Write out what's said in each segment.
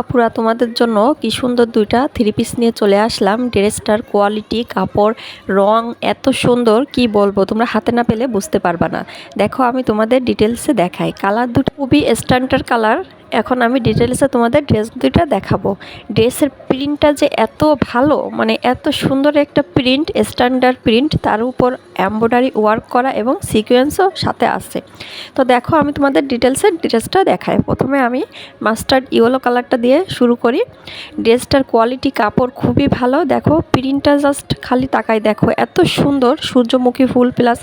আপুরা তোমাদের জন্য কি সুন্দর দুইটা থ্রি পিস নিয়ে চলে আসলাম। ড্রেসটার কোয়ালিটি, কাপড়, রং এত সুন্দর কি বলবো, তোমরা হাতে না পেলে বুঝতে পারবা না। দেখো আমি তোমাদের ডিটেলসে দেখাই। কালার দুটো খুবই স্ট্যান্ডার্ড কালার। এখন আমি ডিটেলসে তোমাদের ড্রেস দুইটা দেখাবো। ড্রেসের প্রিন্টটা যে এত ভালো, মানে এত সুন্দর একটা প্রিন্ট, স্ট্যান্ডার্ড প্রিন্ট, তার উপর এমব্রয়ডারি ওয়ার্ক করা এবং সিকোয়েন্সও সাথে আছে। তো দেখো আমি তোমাদের ডিটেলসের ড্রেসটা দেখাই। প্রথমে আমি মাস্টার্ড ইয়েলো কালারটা দিয়ে শুরু করি। ড্রেসটার কোয়ালিটি, কাপড় খুবই ভালো। দেখো প্রিন্টটা জাস্ট খালি তাকাই দেখো, এত সুন্দর। সূর্যমুখী ফুল প্লাস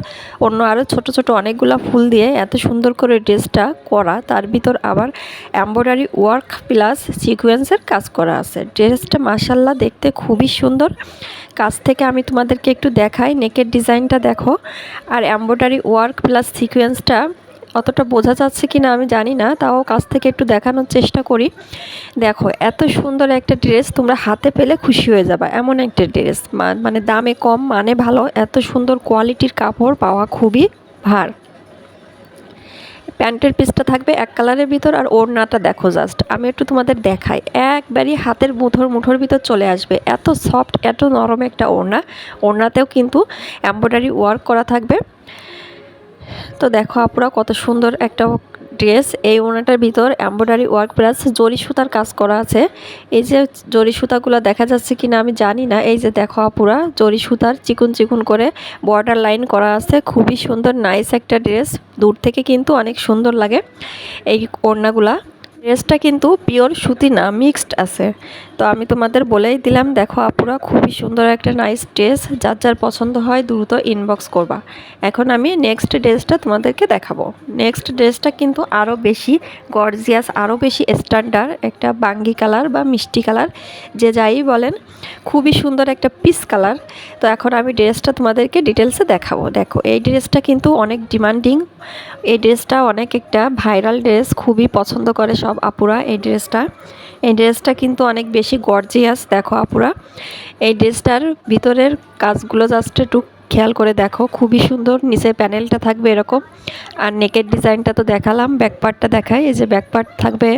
অন্য আরও ছোট ছোট অনেকগুলো ফুল দিয়ে এত সুন্দর করে ড্রেসটা করা, তার ভিতর আবার এমব্রয়ডারি ওয়ার্ক প্লাস সিকোয়েন্সের কাজ করা আছে। ড্রেসটা মাশাল্লাহ দেখতে খুবই সুন্দর। কাছ থেকে আমি তোমাদেরকে একটু দেখাই, নেকের ডিজাইনটা দেখো, আর এমব্রয়ডারি ওয়ার্ক প্লাস সিকোয়েন্সটা অতটা বোঝা যাচ্ছে কি না আমি জানি না, তাও কাছ থেকে একটু দেখানোর চেষ্টা করি। দেখো এত সুন্দর একটা ড্রেস, তোমরা হাতে পেলে খুশি হয়ে যাবে। এমন একটা ড্রেস, মানে দামে কম, মানে ভালো, এত সুন্দর কোয়ালিটির কাপড় পাওয়া খুবই ভার। প্যান্টের পিসটা থাকবে এক কালারের ভিতর, আর ওড়নাটা দেখো জাস্ট আমি একটু তোমাদের দেখাই, একবারই হাতের মুঠোর ভিতর চলে আসবে। এত সফট, এত নরম একটা ওড়না। ওড়নাতেও কিন্তু এমব্রয়ডারি ওয়ার্ক করা থাকবে। তো দেখো আপুরা কত সুন্দর একটা ড্রেস। এই ওড়নাটার ভিতর এমব্রয়ডারি ওয়ার্ক প্লাস জরি সুতার কাজ করা আছে। এই যে জরি সুতাগুলো দেখা যাচ্ছে কিনা আমি জানি না। এই যে দেখো আপুরা জরি সুতার চিকুন চিকুন করে বর্ডার লাইন করা আছে। খুবই সুন্দর, নাইস একটা ড্রেস। দূর থেকে কিন্তু অনেক সুন্দর লাগে এই ওড়নাগুলা। ড্রেসটা কিন্তু পিওর সুতি না, মিক্সড আছে। তো আমি তোমাদের বলেই দিলাম। দেখো আপুরা খুবই সুন্দর একটা নাইস ড্রেস। যার যার পছন্দ হয় দ্রুত ইনবক্স করবা। এখন আমি নেক্সট ড্রেসটা তোমাদেরকে দেখাবো। নেক্সট ড্রেসটা কিন্তু আরও বেশি গর্জিয়াস, আরও বেশি স্ট্যান্ডার্ড, একটা বাঙ্গি কালার বা মিষ্টি কালার, যে যাই বলেন, খুবই সুন্দর একটা পিস কালার। তো এখন আমি ড্রেসটা তোমাদেরকে ডিটেলসে দেখাবো। দেখো এই ড্রেসটা কিন্তু অনেক ডিমান্ডিং। এই ড্রেসটা অনেক একটা ভাইরাল ড্রেস, খুবই পছন্দ করে সব আপুরা এই ড্রেসটা কিন্তু অনেক বেশি গর্জিয়াস। দেখো আপুরা এই ড্রেসটার ভিতরের কাজগুলো জাস্ট একটু খেয়াল করে দেখো, খুবই সুন্দর। নিচে প্যানেলটা থাকবে এরকম, আর নেকের ডিজাইনটা তো দেখালাম। ব্যাকপার্টটা দেখাই, এই যে ব্যাকপার্ট থাকবে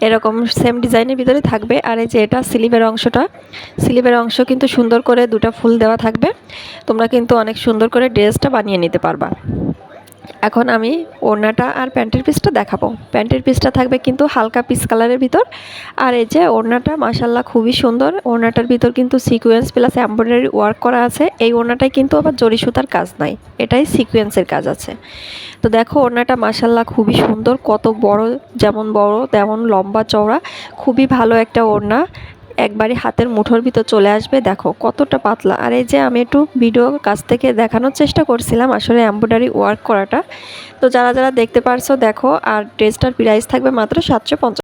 এরকম সেম ডিজাইনের ভিতরে থাকবে। আর এই যে এটা স্লিভের অংশটা, স্লিভের অংশ কিন্তু সুন্দর করে দুটো ফুল দেওয়া থাকবে। তোমরা কিন্তু অনেক সুন্দর করে ড্রেসটা বানিয়ে নিতে পারবা। এখন আমি ওড়নাটা আর প্যান্টের পিসটা দেখাবো। প্যান্টের পিসটা থাকবে কিন্তু হালকা পিস কালারের ভিতর। আর এই যে ওড়নাটা মাশাল্লাহ খুবই সুন্দর। ওড়নাটার ভিতর কিন্তু সিকোয়েন্স প্লাস এমব্রয়ডারি ওয়ার্ক করা আছে। এই ওড়নাটায় কিন্তু আবার জরি সুতার কাজ নাই, এটাই সিকোয়েন্সের কাজ আছে। তো দেখো ওড়নাটা মাশাল্লাহ খুবই সুন্দর, কত বড়, যেমন বড় তেমন লম্বা চওড়া, খুবই ভালো একটা ওড়না। একবারই হাতের মুঠোর ভিতর চলে আসবে। দেখো কতটা পাতলা। আর এই যে আমি একটু ভিডিওর কাছ থেকে দেখানোর চেষ্টা করছিলাম আসলে এমব্রয়ডারি ওয়ার্ক করাটা। তো যারা যারা দেখতে পারছো দেখো। আর ড্রেসটার প্রাইস থাকবে মাত্র 750।